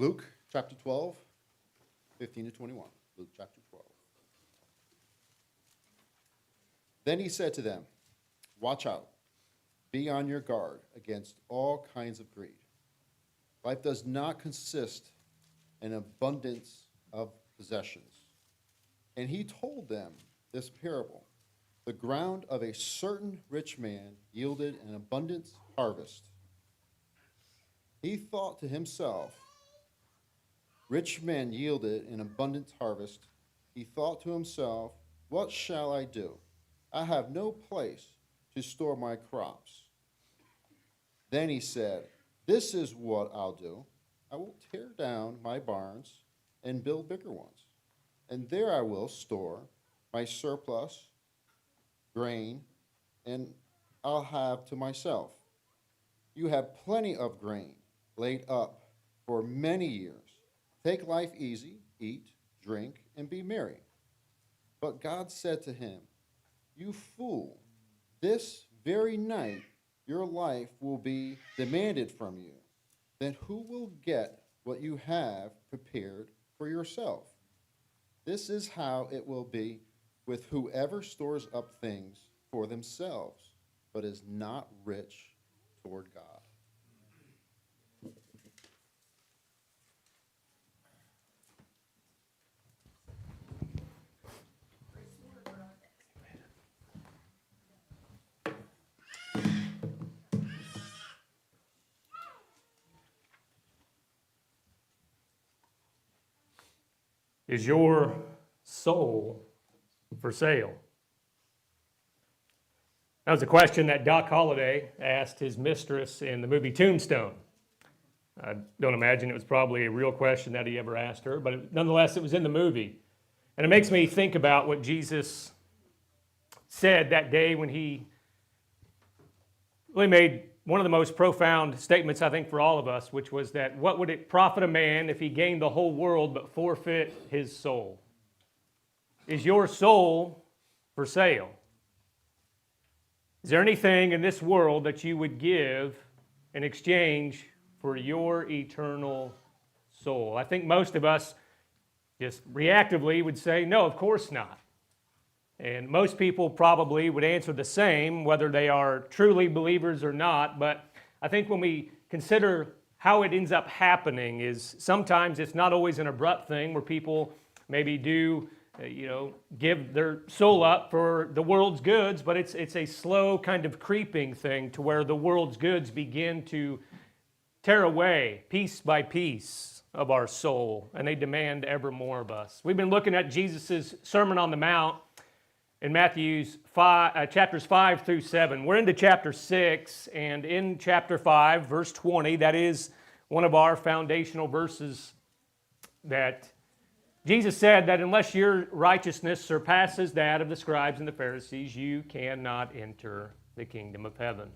Luke chapter 12, 15 to 21. Luke chapter 12. Then he said to them, watch out, be on your guard against all kinds of greed. Life does not consist in abundance of possessions. And he told them this parable. The ground of a certain rich man yielded an abundant harvest. He thought to himself, rich men yielded an abundant harvest. He thought to himself, what shall I do? I have no place to store my crops. Then he said, this is what I'll do. I will tear down my barns and build bigger ones, and there I will store my surplus grain, and I'll have to myself. You have plenty of grain laid up for many years. Take life easy, eat, drink, and be merry. But God said to him, you fool, this very night your life will be demanded from you. Then who will get what you have prepared for yourself? This is how it will be with whoever stores up things for themselves, but is not rich toward God. Is your soul for sale? That was a question that Doc Holliday asked his mistress in the movie Tombstone. I don't imagine it was probably a real question that he ever asked her, but nonetheless, it was in the movie. And it makes me think about what Jesus said that day when he really made one of the most profound statements, I think, for all of us, which was that what would it profit a man if he gained the whole world but forfeit his soul? Is your soul for sale? Is there anything in this world that you would give in exchange for your eternal soul? I think most of us just reactively would say, no, of course not. And most people probably would answer the same, whether they are truly believers or not. But I think when we consider how it ends up happening is sometimes it's not always an abrupt thing where people maybe do, give their soul up for the world's goods, but it's a slow kind of creeping thing to where the world's goods begin to tear away piece by piece of our soul, and they demand ever more of us. We've been looking at Jesus' Sermon on the Mount in Matthew's chapters 5 through 7. We're into chapter 6, and in chapter 5, verse 20, that is one of our foundational verses that Jesus said that unless your righteousness surpasses that of the scribes and the Pharisees, you cannot enter the kingdom of heaven.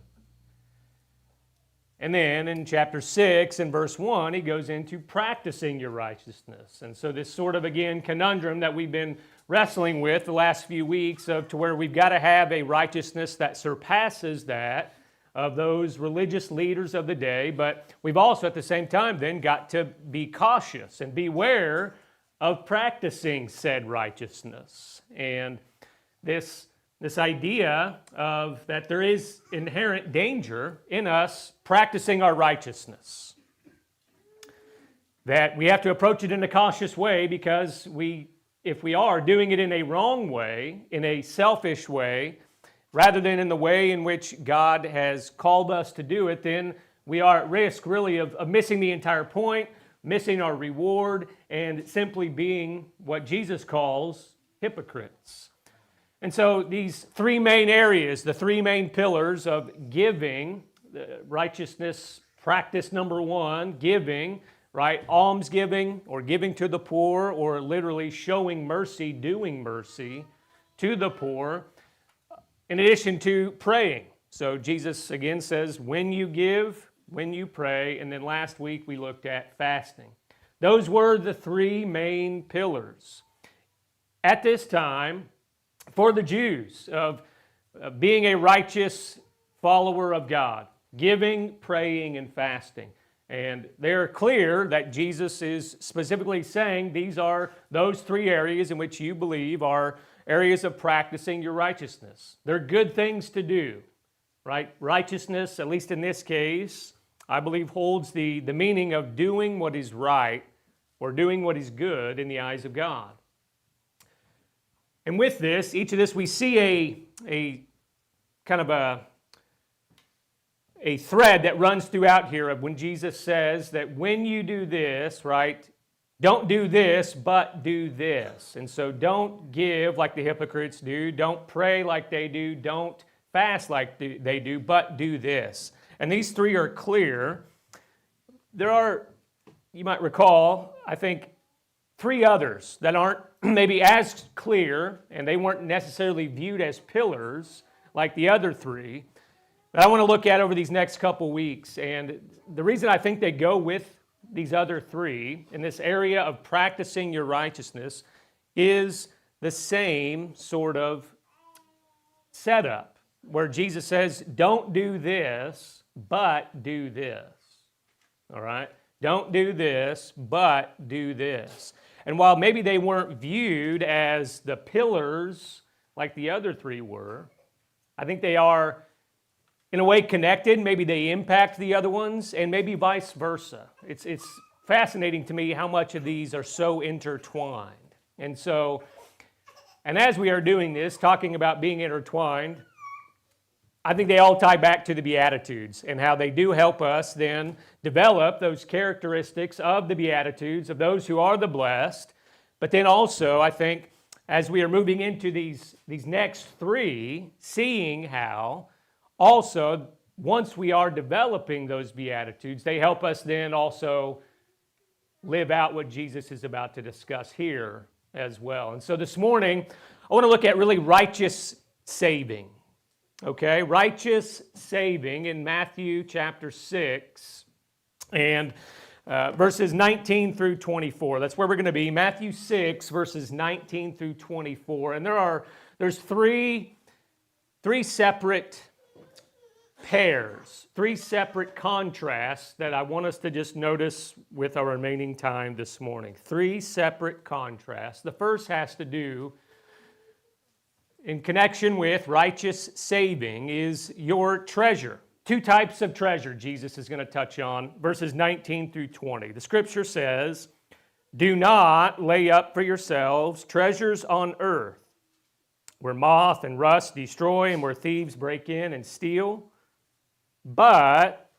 And then in chapter 6 and verse 1, he goes into practicing your righteousness. And so this sort of, again, conundrum that we've been wrestling with the last few weeks of to where we've got to have a righteousness that surpasses that of those religious leaders of the day, but we've also at the same time then got to be cautious and beware of practicing said righteousness. And this idea of that there is inherent danger in us practicing our righteousness. That we have to approach it in a cautious way because if we are doing it in a wrong way, in a selfish way, rather than in the way in which God has called us to do it, then we are at risk really of missing the entire point, missing our reward, and simply being what Jesus calls hypocrites. And so these three main areas, the three main pillars of giving, the righteousness practice number one, giving, right? Almsgiving or giving to the poor or literally showing mercy, doing mercy to the poor, in addition to praying. So Jesus again says, when you give, when you pray, and then last week we looked at fasting. Those were the three main pillars. At this time, for the Jews, of being a righteous follower of God, giving, praying, and fasting. And they're clear that Jesus is specifically saying these are those three areas in which you believe are areas of practicing your righteousness. They're good things to do, right? Righteousness, at least in this case, I believe holds the meaning of doing what is right or doing what is good in the eyes of God. And with this, each of this, we see a kind of a thread that runs throughout here of when Jesus says that when you do this, right, don't do this, but do this. And so don't give like the hypocrites do, don't pray like they do, don't fast like they do, but do this. And these three are clear. There are, you might recall, I think, three others that aren't maybe as clear, and they weren't necessarily viewed as pillars like the other three, that I want to look at over these next couple weeks. And the reason I think they go with these other three in this area of practicing your righteousness is the same sort of setup where Jesus says, don't do this, but do this. All right? Don't do this, but do this. And while maybe they weren't viewed as the pillars like the other three were, I think they are in a way connected. Maybe they impact the other ones, and maybe vice versa. It's fascinating to me how much of these are so intertwined. And as we are doing this, talking about being intertwined, I think they all tie back to the Beatitudes and how they do help us then develop those characteristics of the Beatitudes, of those who are the blessed. But then also, I think, as we are moving into these next three, seeing how also, once we are developing those Beatitudes, they help us then also live out what Jesus is about to discuss here as well. And so this morning, I want to look at really righteous saving. Okay, righteous saving in Matthew chapter 6 and verses 19 through 24. That's where we're going to be. Matthew 6, verses 19 through 24. And there's three separate pairs, three separate contrasts that I want us to just notice with our remaining time this morning. Three separate contrasts. The first has to do in connection with righteous saving is your treasure. Two types of treasure Jesus is going to touch on, verses 19 through 20. The scripture says, do not lay up for yourselves treasures on earth, where moth and rust destroy and where thieves break in and steal. But,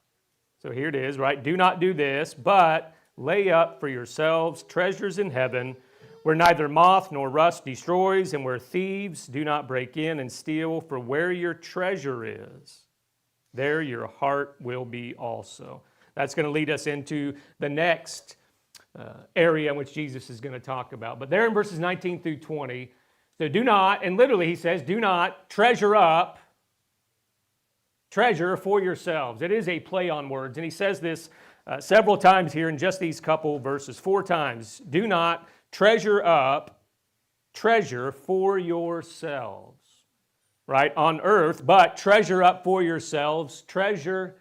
so here it is, right? Do not do this, but lay up for yourselves treasures in heaven, where neither moth nor rust destroys, and where thieves do not break in and steal. For where your treasure is, there your heart will be also. That's going to lead us into the next area in which Jesus is going to talk about. But there in verses 19 through 20, so do not, and literally he says, do not treasure up treasure for yourselves. It is a play on words, and he says this several times here in just these couple verses, 4 times. Do not treasure up treasure for yourselves, right, on earth, but treasure up for yourselves treasure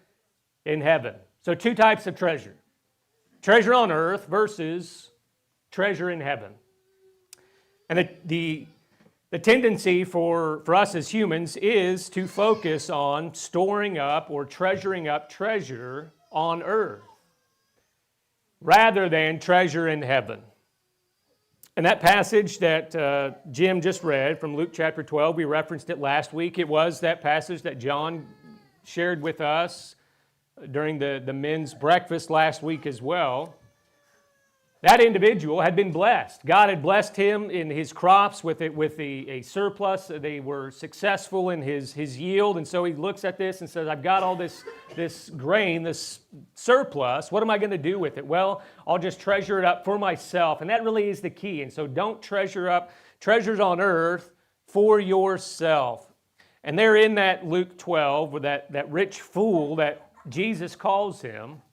in heaven. So 2 types of treasure. Treasure on earth versus treasure in heaven. And the tendency for us as humans is to focus on storing up or treasuring up treasure on earth rather than treasure in heaven. And that passage that Jim just read from Luke chapter 12, we referenced it last week. It was that passage that John shared with us during the men's breakfast last week as well. That individual had been blessed. God had blessed him in his crops with a surplus. They were successful in his yield. And so he looks at this and says, I've got all this grain, this surplus. What am I going to do with it? Well, I'll just treasure it up for myself. And that really is the key. And so don't treasure up treasures on earth for yourself. And there in that Luke 12, with that rich fool that Jesus calls him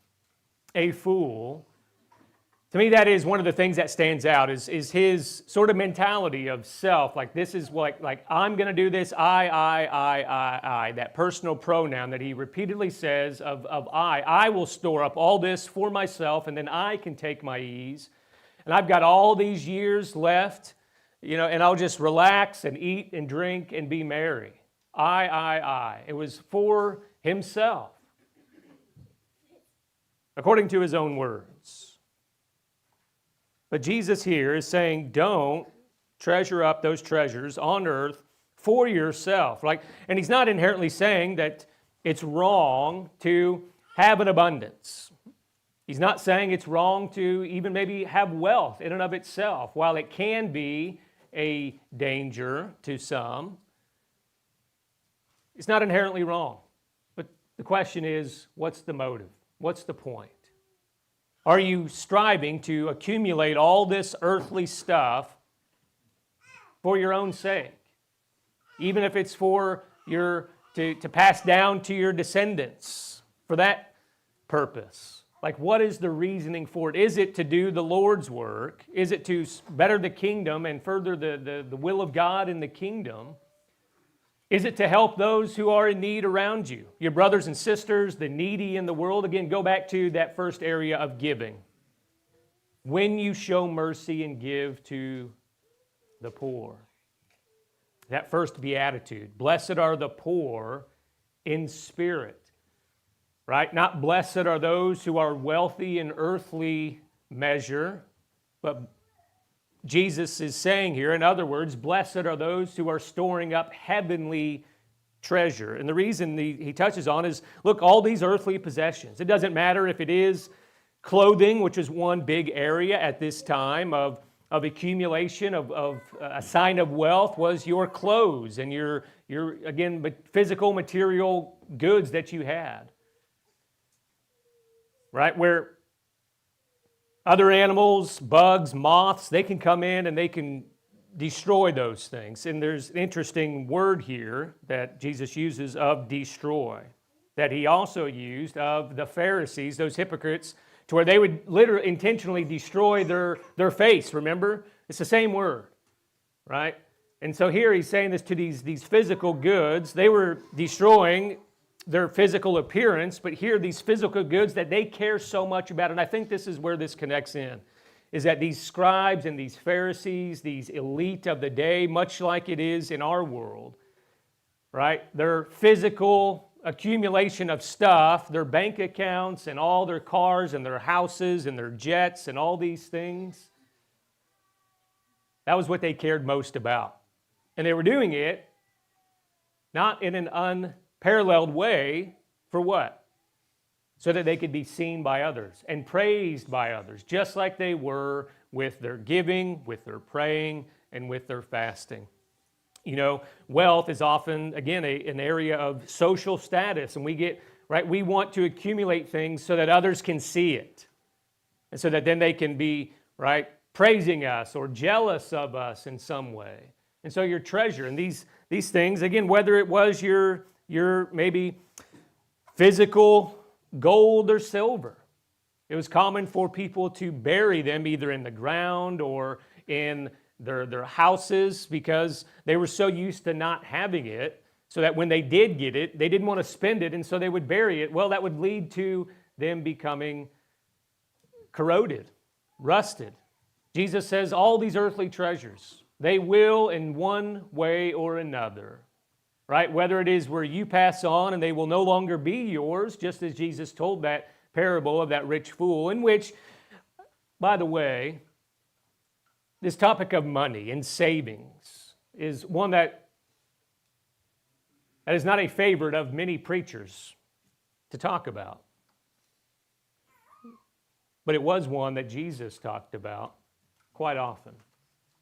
a fool, To me, that is one of the things that stands out is his sort of mentality of self. Like this is like I'm going to do this, I, that personal pronoun that he repeatedly says of I will store up all this for myself and then I can take my ease. And I've got all these years left, and I'll just relax and eat and drink and be merry. I. It was for himself, according to his own words. But Jesus here is saying, don't treasure up those treasures on earth for yourself. And he's not inherently saying that it's wrong to have an abundance. He's not saying it's wrong to even maybe have wealth in and of itself. While it can be a danger to some, it's not inherently wrong. But the question is, what's the motive? What's the point? Are you striving to accumulate all this earthly stuff for your own sake? Even if it's for to pass down to your descendants for that purpose. Like, what is the reasoning for it? Is it to do the Lord's work? Is it to better the kingdom and further the will of God in the kingdom? Is it to help those who are in need around you? Your brothers and sisters, the needy in the world? Again, go back to that first area of giving. When you show mercy and give to the poor. That first beatitude. Blessed are the poor in spirit. Right? Not blessed are those who are wealthy in earthly measure, but Jesus is saying here, in other words, blessed are those who are storing up heavenly treasure. And the reason he touches on is, look, all these earthly possessions. It doesn't matter if it is clothing, which is one big area at this time of accumulation, of a sign of wealth was your clothes and your again, physical material goods that you had. Right? Where other animals, bugs, moths, they can come in and they can destroy those things. And there's an interesting word here that Jesus uses of destroy, that he also used of the Pharisees, those hypocrites, to where they would literally intentionally destroy their face, remember? It's the same word, right? And so here he's saying this to these physical goods. They were destroying their physical appearance, but here these physical goods that they care so much about, and I think this is where this connects in, is that these scribes and these Pharisees, these elite of the day, much like it is in our world, right? Their physical accumulation of stuff, their bank accounts and all their cars and their houses and their jets and all these things, that was what they cared most about. And they were doing it not in an unparalleled way for what? So that they could be seen by others and praised by others, just like they were with their giving, with their praying, and with their fasting. You know, wealth is often, again, an area of social status, and we want to accumulate things so that others can see it, and so that then they can be, right, praising us or jealous of us in some way. And so your treasure and these things, again, whether it was your maybe physical gold or silver, it was common for people to bury them either in the ground or in their houses because they were so used to not having it, so that when they did get it, they didn't want to spend it, and so they would bury it. Well, that would lead to them becoming corroded, rusted. Jesus says all these earthly treasures, they will in one way or another, right? Whether it is where you pass on and they will no longer be yours, just as Jesus told that parable of that rich fool, in which, by the way, this topic of money and savings is one that is not a favorite of many preachers to talk about. But it was one that Jesus talked about quite often.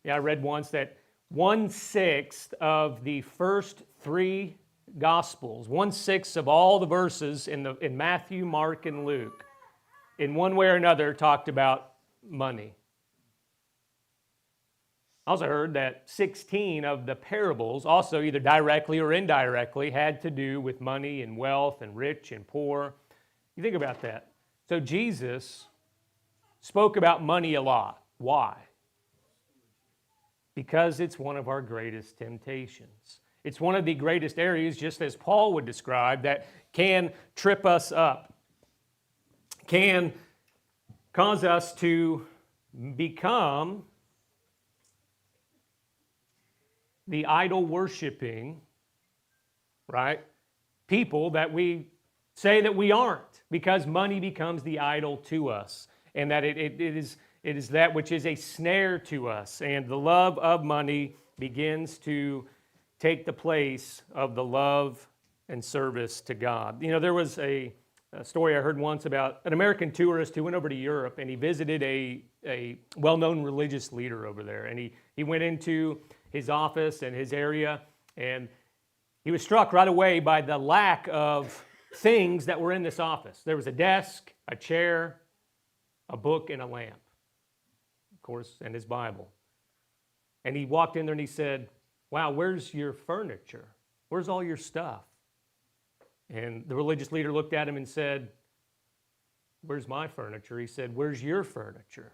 Yeah, I read once that 1/6 of the first 3 Gospels, 1/6 of all the verses in Matthew, Mark, and Luke, in one way or another talked about money. I also heard that 16 of the parables, also either directly or indirectly, had to do with money and wealth and rich and poor. You think about that. So Jesus spoke about money a lot. Why? Because it's one of our greatest temptations. It's one of the greatest areas, just as Paul would describe, that can trip us up, can cause us to become the idol-worshiping, right, people that we say that we aren't, because money becomes the idol to us, and that it is that which is a snare to us, and the love of money begins to take the place of the love and service to God. You know, there was a story I heard once about an American tourist who went over to Europe, and he visited a well-known religious leader over there, and he went into his office and his area, and he was struck right away by the lack of things that were in this office. There was a desk, a chair, a book, and a lamp, of course, and his Bible. And he walked in there and he said, "Wow, where's your furniture? Where's all your stuff?" And the religious leader looked at him and said, "Where's my furniture?" He said, "Where's your furniture?"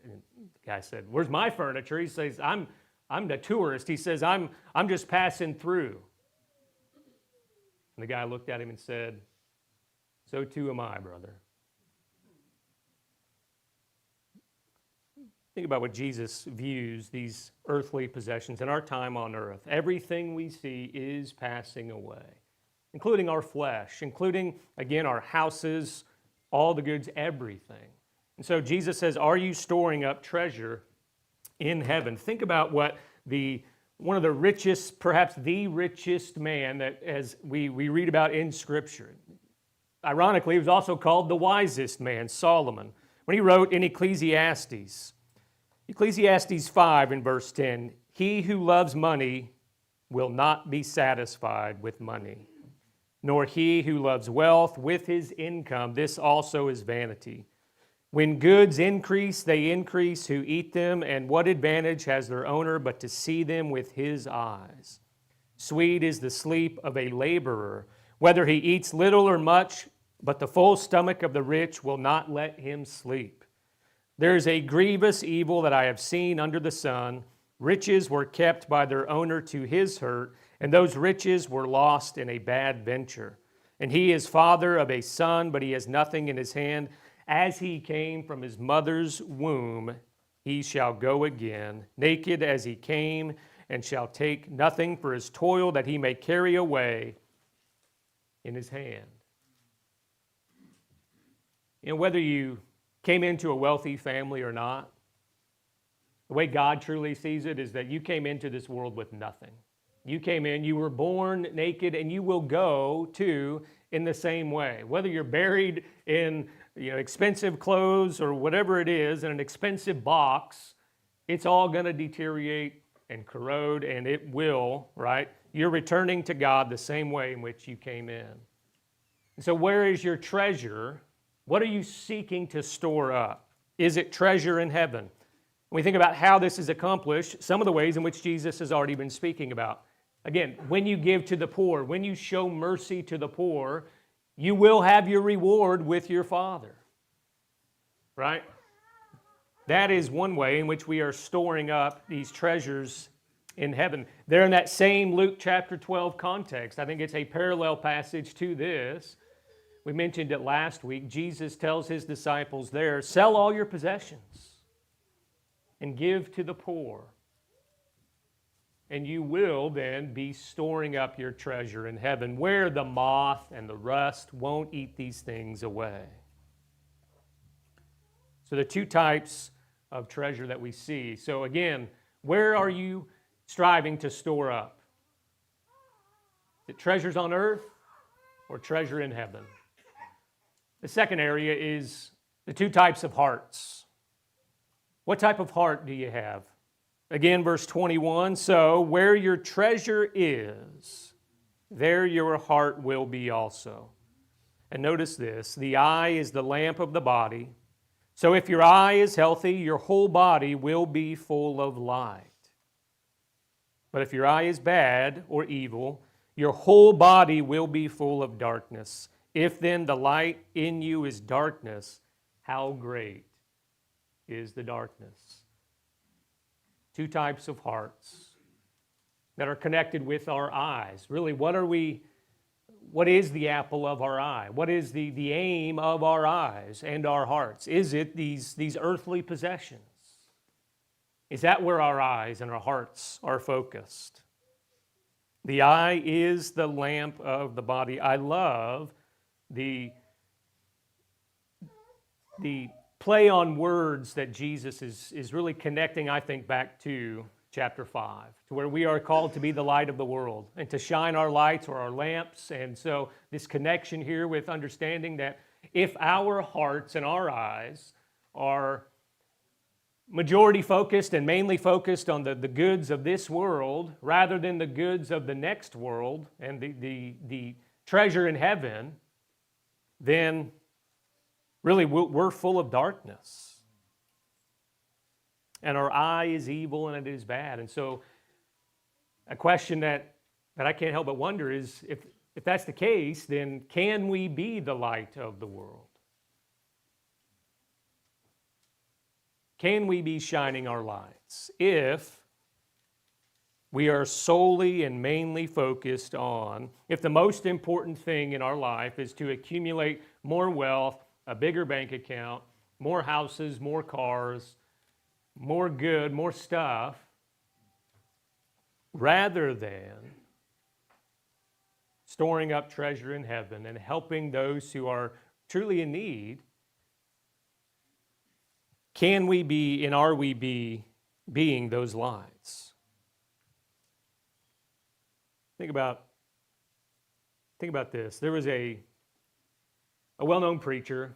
And the guy said, "Where's my furniture?" He says, I'm the tourist." He says, I'm just passing through. And the guy looked at him and said, "So too am I, brother." Think about what Jesus views these earthly possessions in our time on earth. Everything we see is passing away, including our flesh, including, again, our houses, all the goods, everything. And so Jesus says, are you storing up treasure in heaven? Think about what one of the richest, perhaps the richest man that as we read about in Scripture. Ironically, he was also called the wisest man, Solomon. When he wrote in Ecclesiastes 5 in verse 10, "He who loves money will not be satisfied with money, nor he who loves wealth with his income. This also is vanity. When goods increase, they increase who eat them, and what advantage has their owner but to see them with his eyes? Sweet is the sleep of a laborer, whether he eats little or much, but the full stomach of the rich will not let him sleep. There is a grievous evil that I have seen under the sun. Riches were kept by their owner to his hurt, and those riches were lost in a bad venture. And he is father of a son, but he has nothing in his hand. As he came from his mother's womb, he shall go again, naked as he came, and shall take nothing for his toil that he may carry away in his hand." You know, whether you came into a wealthy family or not, the way God truly sees it is that you came into this world with nothing. You came in, you were born naked, and you will go too in the same way. Whether you're buried in expensive clothes or whatever it is in an expensive box, it's all going to deteriorate and corrode, and it will, right? You're returning to God the same way in which you came in. And so where is your treasure? What are you seeking to store up? Is it treasure in heaven? When we think about how this is accomplished, some of the ways in which Jesus has already been speaking about. Again, when you give to the poor, when you show mercy to the poor, you will have your reward with your Father. Right? That is one way in which we are storing up these treasures in heaven. They're in that same Luke chapter 12 context. I think it's a parallel passage to this. We mentioned it last week. Jesus tells his disciples there, "Sell all your possessions and give to the poor, and you will then be storing up your treasure in heaven, where the moth and the rust won't eat these things away." So the two types of treasure that we see. So again, where are you striving to store up? Is it treasures on earth or treasure in heaven? The second area is the two types of hearts. What type of heart do you have? Again, verse 21, "So where your treasure is, there your heart will be also." And notice this, the eye is the lamp of the body. So if your eye is healthy, your whole body will be full of light. But if your eye is bad or evil, your whole body will be full of darkness. If then the light in you is darkness, how great is the darkness. Two types of hearts that are connected with our eyes. Really, what is the apple of our eye? What is the aim of our eyes and our hearts? Is it these earthly possessions? Is that where our eyes and our hearts are focused? The eye is the lamp of the body. I love the play on words that Jesus is really connecting, I think, back to chapter 5, to where we are called to be the light of the world and to shine our lights or our lamps. And so this connection here with understanding that if our hearts and our eyes are majority focused and mainly focused on the goods of this world rather than the goods of the next world and the treasure in heaven, then really we're full of darkness. And our eye is evil and it is bad. And so a question that I can't help but wonder is, if that's the case, then can we be the light of the world? Can we be shining our lights if we are solely and mainly focused on, if the most important thing in our life is to accumulate more wealth, a bigger bank account, more houses, more cars, more good, more stuff, rather than storing up treasure in heaven and helping those who are truly in need? Can we be and are we being those lights? Think about this. There was a well-known preacher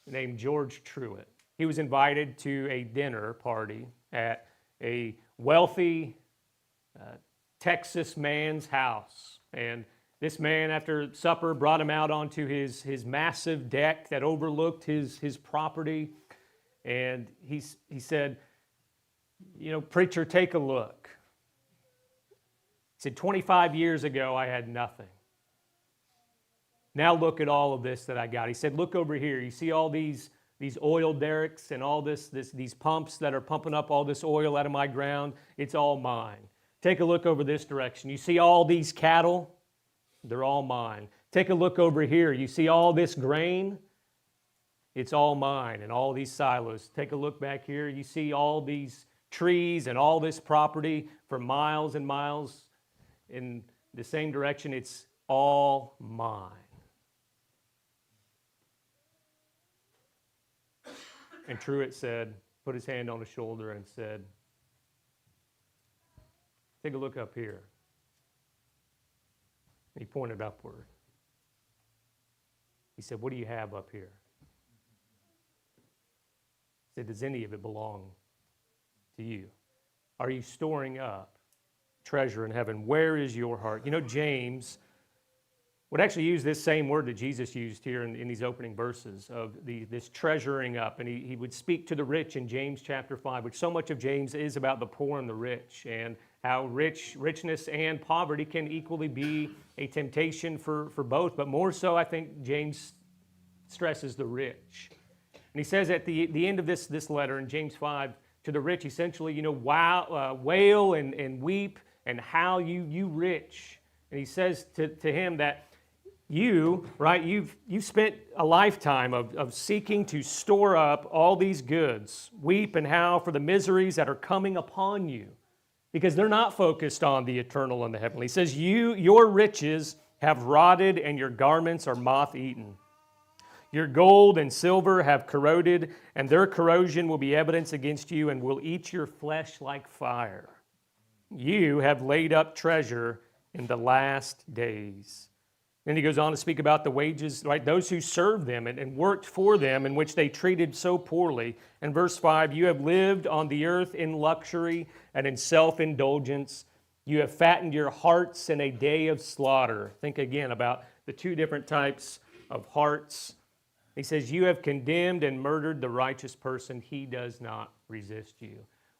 named George Truett. He was invited to a dinner party at a wealthy Texas man's house. And this man, after supper, brought him out onto his massive deck that overlooked his property. And he said, preacher, take a look. He said, 25 years ago, I had nothing. Now look at all of this that I got. He said, look over here. You see all these oil derricks and all these pumps that are pumping up all this oil out of my ground? It's all mine. Take a look over this direction. You see all these cattle? They're all mine. Take a look over here. You see all this grain? It's all mine, and all these silos. Take a look back here. You see all these trees and all this property for miles and miles in the same direction. It's all mine. And Truett said, put his hand on his shoulder and said, take a look up here. And he pointed upward. He said, what do you have up here? He said, does any of it belong to you? Are you storing up treasure in heaven? Where is your heart? James would actually use this same word that Jesus used here in these opening verses of this treasuring up. And he would speak to the rich in James chapter 5, which so much of James is about the poor and the rich, and how richness and poverty can equally be a temptation for both. But more so, I think James stresses the rich. And he says at the end of this letter in James 5 to the rich, essentially, wail and weep and how you rich. And he says to him that you've spent a lifetime of seeking to store up all these goods. Weep and howl for the miseries that are coming upon you, because they're not focused on the eternal and the heavenly. He says, your riches have rotted and your garments are moth-eaten. Your gold and silver have corroded, and their corrosion will be evidence against you and will eat your flesh like fire. You have laid up treasure in the last days. Then he goes on to speak about the wages, right? Those who served them and worked for them, in which they treated so poorly. In verse 5, you have lived on the earth in luxury and in self-indulgence. You have fattened your hearts in a day of slaughter. Think again about the two different types of hearts. He says, you have condemned and murdered the righteous person. He does not resist you.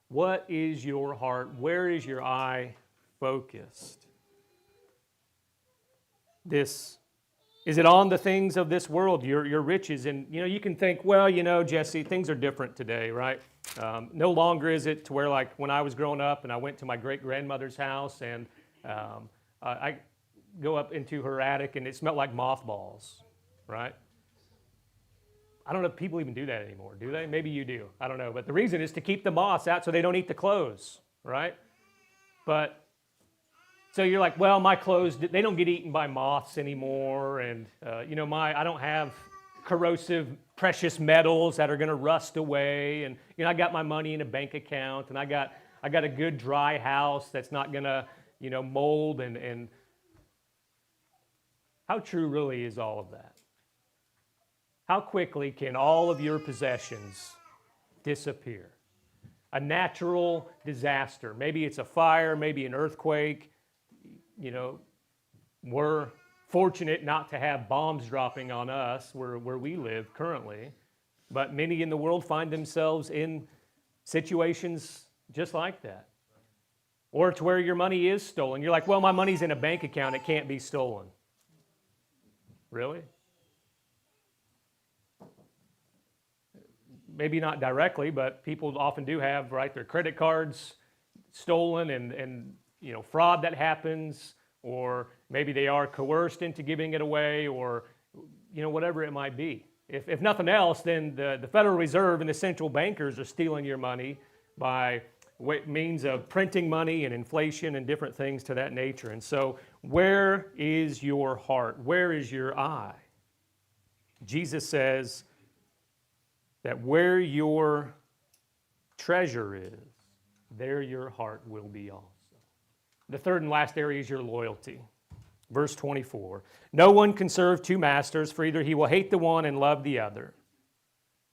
What is your heart? Where is your eye focused? This Is it on the things of this world, your riches? And, you can think, well, Jesse, things are different today, right? No longer is it to where, like, when I was growing up and I went to my great-grandmother's house and I go up into her attic and it smelled like mothballs, right? I don't know if people even do that anymore, do they? Maybe you do. I don't know. But the reason is to keep the moths out so they don't eat the clothes, right? But so you're like, well, my clothes, they don't get eaten by moths anymore. And, I don't have corrosive precious metals that are going to rust away. And, I got my money in a bank account and I got a good dry house that's not going to, mold. And how true really is all of that? How quickly can all of your possessions disappear? A natural disaster. Maybe it's a fire, maybe an earthquake. We're fortunate not to have bombs dropping on us where we live currently. But many in the world find themselves in situations just like that. Or to where your money is stolen. You're like, well, my money's in a bank account. It can't be stolen. Really? Maybe not directly, but people often do have, right, their credit cards stolen and fraud that happens, or maybe they are coerced into giving it away, or, whatever it might be. If nothing else, then the Federal Reserve and the central bankers are stealing your money by means of printing money and inflation and different things to that nature. And so, where is your heart? Where is your eye? Jesus says that where your treasure is, there your heart will be also. The third and last area is your loyalty. Verse 24, no one can serve two masters, for either he will hate the one and love the other,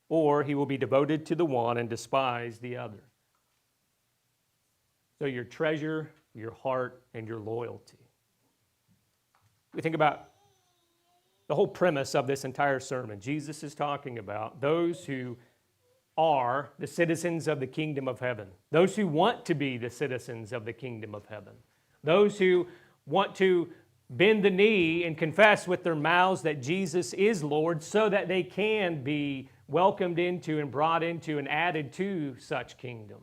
or he will be devoted to the one and despise the other. So your treasure, your heart, and your loyalty. We think about the whole premise of this entire sermon. Jesus is talking about those who are the citizens of the kingdom of heaven, those who want to be the citizens of the kingdom of heaven, those who want to bend the knee and confess with their mouths that Jesus is Lord so that they can be welcomed into and brought into and added to such kingdom.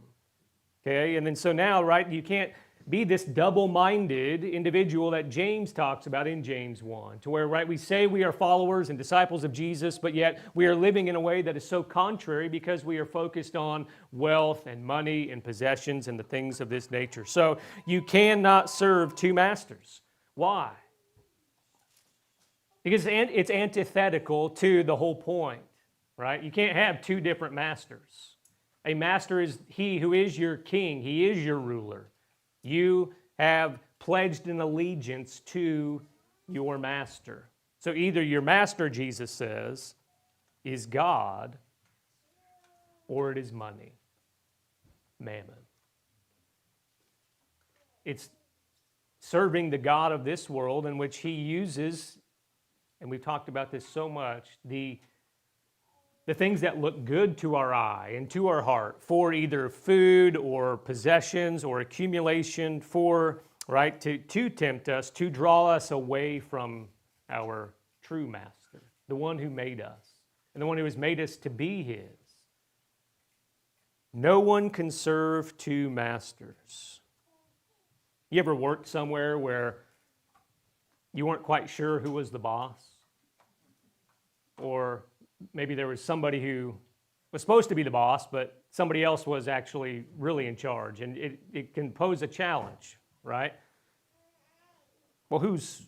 Okay, and then so now, right, you can't be this double-minded individual that James talks about in James 1, to where, right, we say we are followers and disciples of Jesus, but yet we are living in a way that is so contrary because we are focused on wealth and money and possessions and the things of this nature. So you cannot serve two masters. Why? Because it's antithetical to the whole point, right? You can't have two different masters. A master is he who is your king. He is your ruler. You have pledged an allegiance to your master. So either your master, Jesus says, is God, or it is money, mammon. It's serving the God of this world in which he uses, and we've talked about this so much, the things that look good to our eye and to our heart for either food or possessions or accumulation for, right, to tempt us, to draw us away from our true master, the one who made us and the one who has made us to be his. No one can serve two masters. You ever worked somewhere where you weren't quite sure who was the boss? Or maybe there was somebody who was supposed to be the boss, but somebody else was actually really in charge, and it can pose a challenge, right? Well, who's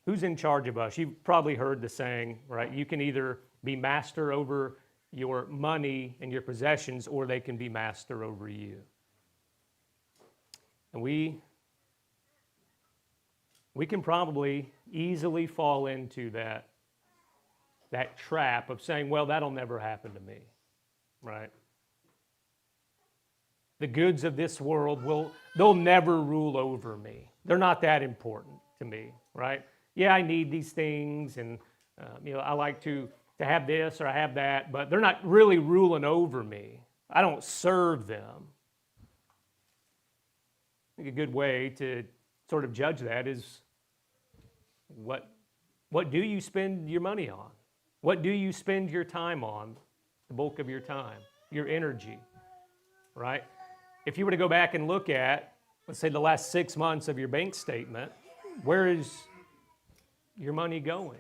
in charge of us? You've probably heard the saying, right? You can either be master over your money and your possessions, or they can be master over you. And we can probably easily fall into that trap of saying, well, that'll never happen to me, right? The goods of this world they'll never rule over me. They're not that important to me, right? Yeah, I need these things, and I like to have this or I have that, but they're not really ruling over me. I don't serve them. I think a good way to sort of judge that is what What do you spend your money on? What do you spend your time on? The bulk of your time, your energy, right? If you were to go back and look at, let's say, the last 6 months of your bank statement, where is your money going?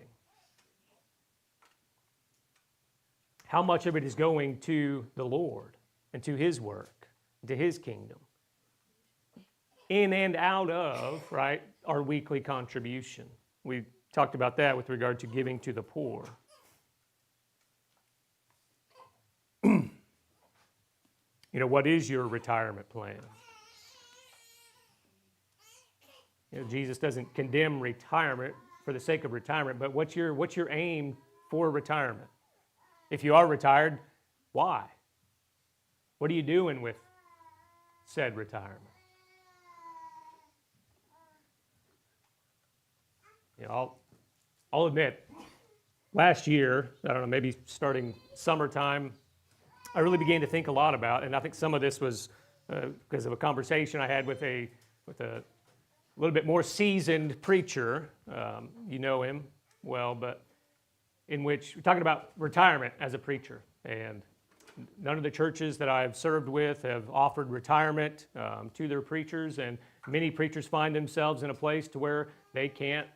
How much of it is going to the Lord and to His work, to His kingdom? In and out of, right, our weekly contribution. We talked about that with regard to giving to the poor. What is your retirement plan? Jesus doesn't condemn retirement for the sake of retirement, but what's your aim for retirement? If you are retired, why? What are you doing with said retirement? I'll admit, last year, I don't know, maybe starting summertime, I really began to think a lot about, and I think some of this was because of a conversation I had with a little bit more seasoned preacher. You know him well, but in which we're talking about retirement as a preacher. And none of the churches that I've served with have offered retirement to their preachers, and many preachers find themselves in a place to where they can't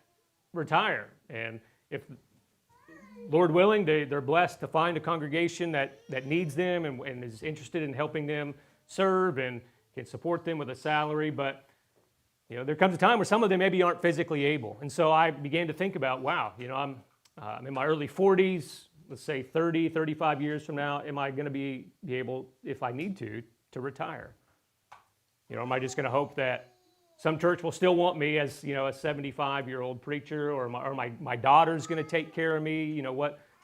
retire. And if Lord willing, they're blessed to find a congregation that needs them and is interested in helping them serve and can support them with a salary. But there comes a time where some of them maybe aren't physically able. And so I began to think about, wow, I'm in my early 40s, let's say 30, 35 years from now, am I going to be able, if I need to retire? Am I just going to hope that some church will still want me as, a 75-year-old preacher, or my daughter's going to take care of me?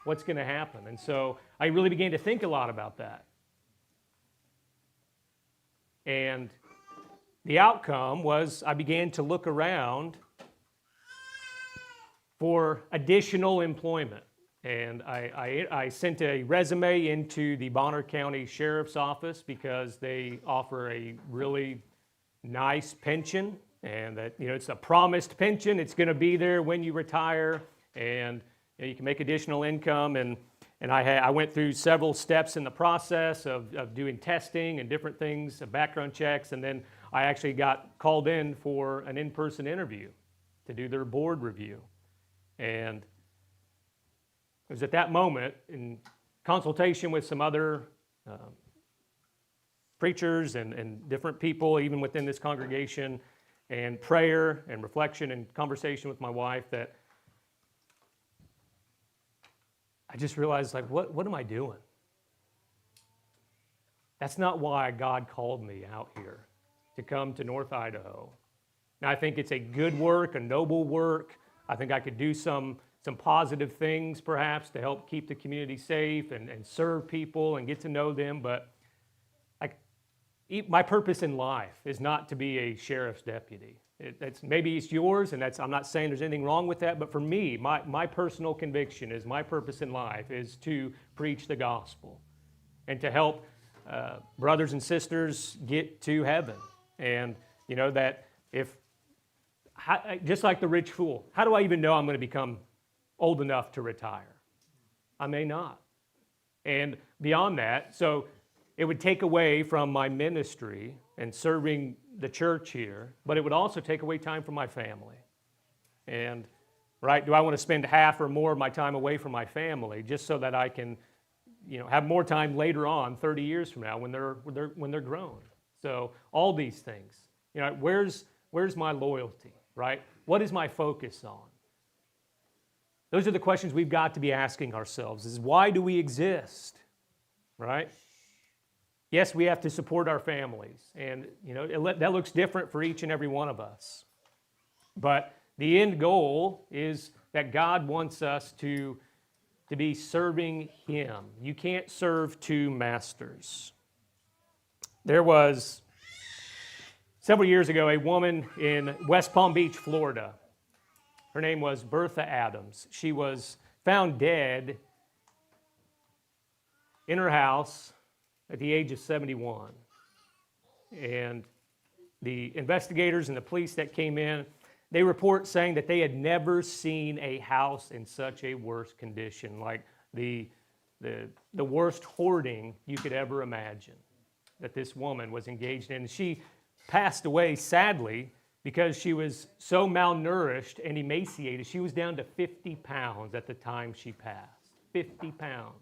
What's going to happen? And so I really began to think a lot about that. And the outcome was I began to look around for additional employment. And I sent a resume into the Bonner County Sheriff's Office because they offer a really nice pension, and that it's a promised pension. It's going to be there when you retire, and you can make additional income. And I went through several steps in the process of doing testing and different things, background checks, and then I actually got called in for an in-person interview to do their board review. And it was at that moment, in consultation with some other preachers and different people, even within this congregation, and prayer and reflection and conversation with my wife, that I just realized, what am I doing? That's not why God called me out here to come to North Idaho. Now, I think it's a good work, a noble work. I think I could do some positive things, perhaps, to help keep the community safe and serve people and get to know them, but my purpose in life is not to be a sheriff's deputy. Maybe it's yours, and I'm not saying there's anything wrong with that, but for me, my personal conviction is my purpose in life is to preach the gospel and to help brothers and sisters get to heaven. And that just like the rich fool, how do I even know I'm going to become old enough to retire? I may not. And beyond that, so it would take away from my ministry and serving the church here, but it would also take away time from my family. And, right, do I want to spend half or more of my time away from my family just so that I can, have more time later on, 30 years from now, when they're grown? So all these things, where's my loyalty, right? What is my focus on? Those are the questions we've got to be asking ourselves, is why do we exist, right? Yes, we have to support our families, and that looks different for each and every one of us. But the end goal is that God wants us to be serving Him. You can't serve two masters. There was, several years ago, a woman in West Palm Beach, Florida. Her name was Bertha Adams. She was found dead in her house at the age of 71. And the investigators and the police that came in, they report saying that they had never seen a house in such a worse condition, like the worst hoarding you could ever imagine that this woman was engaged in. She passed away, sadly, because she was so malnourished and emaciated. She was down to 50 pounds at the time she passed. 50 pounds.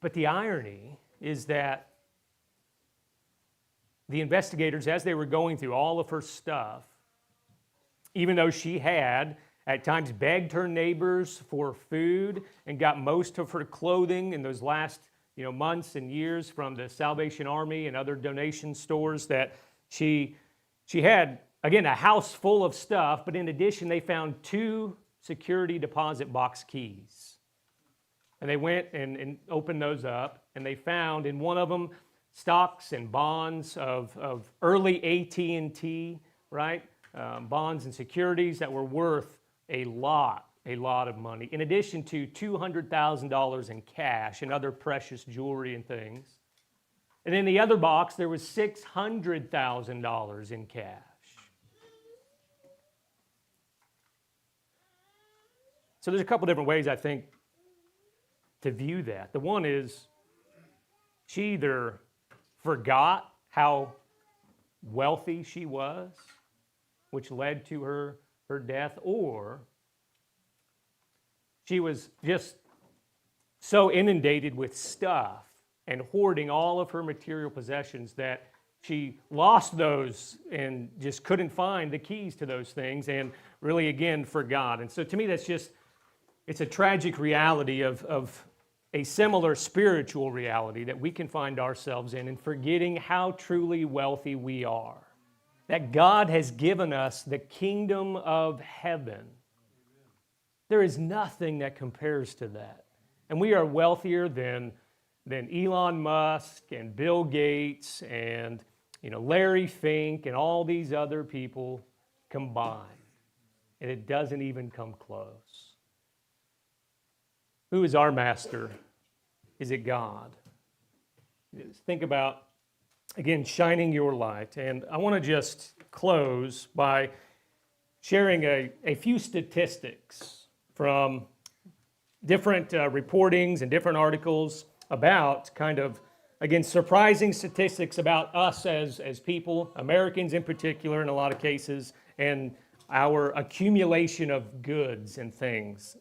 But the irony is that the investigators, as they were going through all of her stuff, even though she had at times begged her neighbors for food and got most of her clothing in those last months and years from the Salvation Army and other donation stores, that she had, again, a house full of stuff, but in addition, they found 2 security deposit box keys. And they went and opened those up, and they found in one of them stocks and bonds of early AT&T, right? Bonds and securities that were worth a lot of money, in addition to $200,000 in cash and other precious jewelry and things. And in the other box, there was $600,000 in cash. So there's a couple different ways, I think, to view that. The one is she either forgot how wealthy she was, which led to her death, or she was just so inundated with stuff and hoarding all of her material possessions that she lost those and just couldn't find the keys to those things and really, again, forgot. And so to me, it's a tragic reality of a similar spiritual reality that we can find ourselves in forgetting how truly wealthy we are. That God has given us the kingdom of heaven. There is nothing that compares to that. And we are wealthier than Elon Musk and Bill Gates and Larry Fink and all these other people combined. And it doesn't even come close. Who is our master? Is it God? Think about, again, shining your light. And I want to just close by sharing a few statistics from different reportings and different articles about kind of, again, surprising statistics about us as people, Americans in particular in a lot of cases, and our accumulation of goods and things.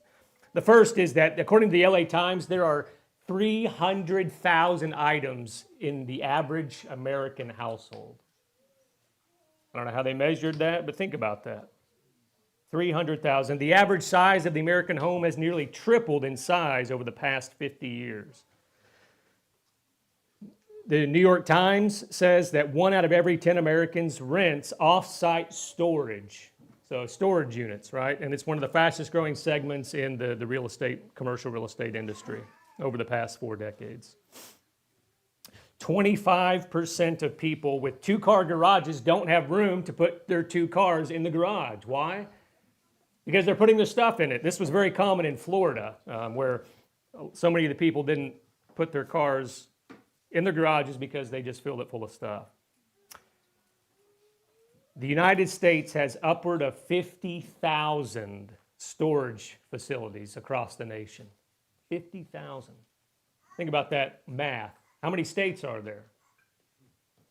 The first is that, according to the LA Times, there are 300,000 items in the average American household. I don't know how they measured that, but think about that. 300,000. The average size of the American home has nearly tripled in size over the past 50 years. The New York Times says that 1 out of every 10 Americans rents off-site storage. So storage units, right? And it's one of the fastest growing segments in the real estate, commercial real estate industry over the past 4 decades. 25% of people with 2-car garages don't have room to put their 2 cars in the garage. Why? Because they're putting their stuff in it. This was very common in Florida, where so many of the people didn't put their cars in their garages because they just filled it full of stuff. The United States has upward of 50,000 storage facilities across the nation. 50,000. Think about that math. How many states are there?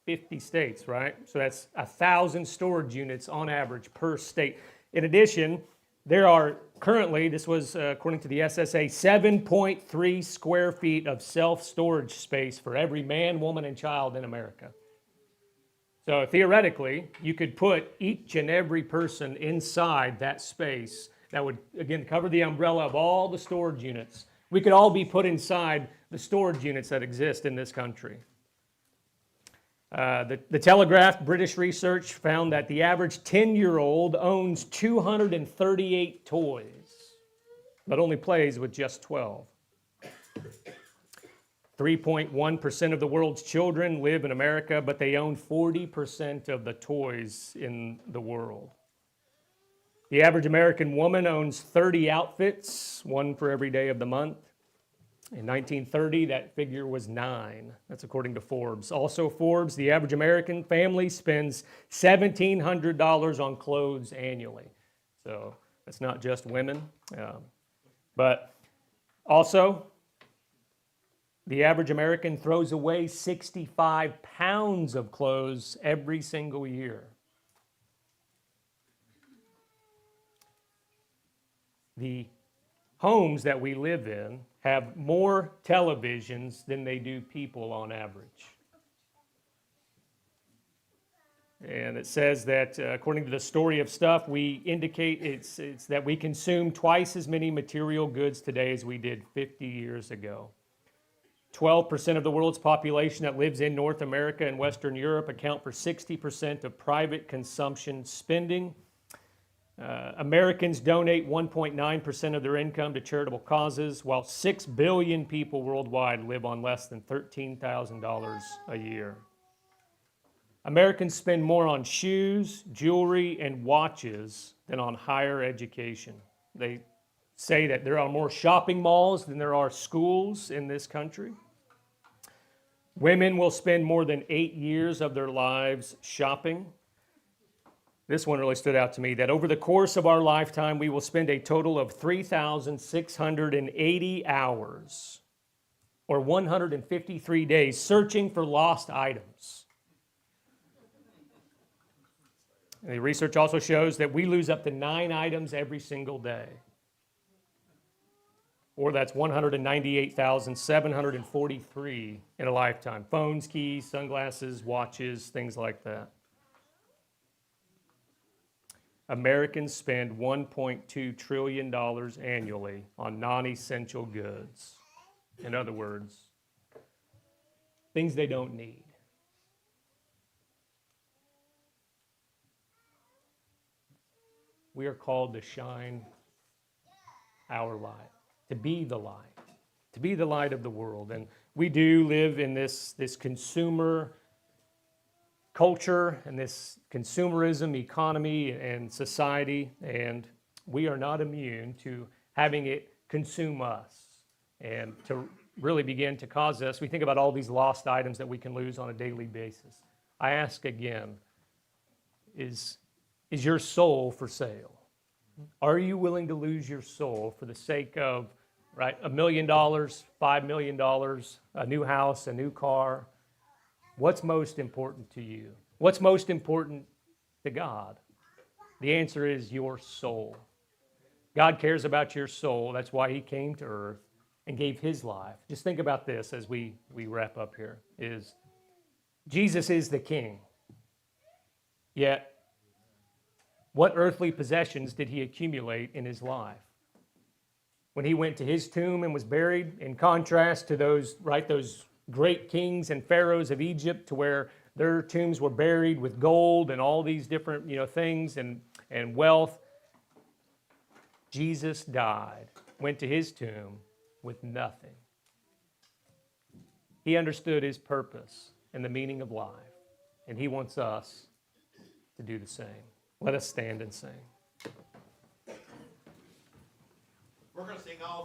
50 states, right? So that's 1,000 storage units on average per state. In addition, there are currently, this was according to the SSA, 7.3 square feet of self-storage space for every man, woman, and child in America. So theoretically, you could put each and every person inside that space that would, again, cover the umbrella of all the storage units. We could all be put inside the storage units that exist in this country. The Telegraph, British research, found that the average 10-year-old owns 238 toys, but only plays with just 12. 3.1% of the world's children live in America, but they own 40% of the toys in the world. The average American woman owns 30 outfits, 1 for every day of the month. In 1930, that figure was 9. That's according to Forbes. Also, Forbes, the average American family spends $1,700 on clothes annually. So that's not just women. But also, the average American throws away 65 pounds of clothes every single year. The homes that we live in have more televisions than they do people on average. And it says that according to the Story of Stuff, we indicate it's that we consume twice as many material goods today as we did 50 years ago. 12% of the world's population that lives in North America and Western Europe account for 60% of private consumption spending. Americans donate 1.9% of their income to charitable causes, while 6 billion people worldwide live on less than $13,000 a year. Americans spend more on shoes, jewelry, and watches than on higher education. They say that there are more shopping malls than there are schools in this country. Women will spend more than 8 years of their lives shopping. This one really stood out to me, that over the course of our lifetime, we will spend a total of 3,680 hours, or 153 days, searching for lost items. And the research also shows that we lose up to 9 items every single day. Or that's 198,743 in a lifetime. Phones, keys, sunglasses, watches, things like that. Americans spend $1.2 trillion annually on non-essential goods. In other words, things they don't need. We are called to shine our light, to be the light of the world. And we do live in this consumer culture and this consumerism economy and society, and we are not immune to having it consume us and to really begin to cause us. We think about all these lost items that we can lose on a daily basis. I ask again, is your soul for sale? Are you willing to lose your soul for the sake of, right, $1 million, $5 million, a new house, a new car? What's most important to you? What's most important to God? The answer is your soul. God cares about your soul. That's why he came to earth and gave his life. Just think about this as we wrap up here, is Jesus is the king. Yet, what earthly possessions did he accumulate in his life? When he went to his tomb and was buried, in contrast to those great kings and pharaohs of Egypt, to where their tombs were buried with gold and all these different things and wealth, Jesus died, went to his tomb with nothing. He understood his purpose and the meaning of life, and he wants us to do the same. Let us stand and sing.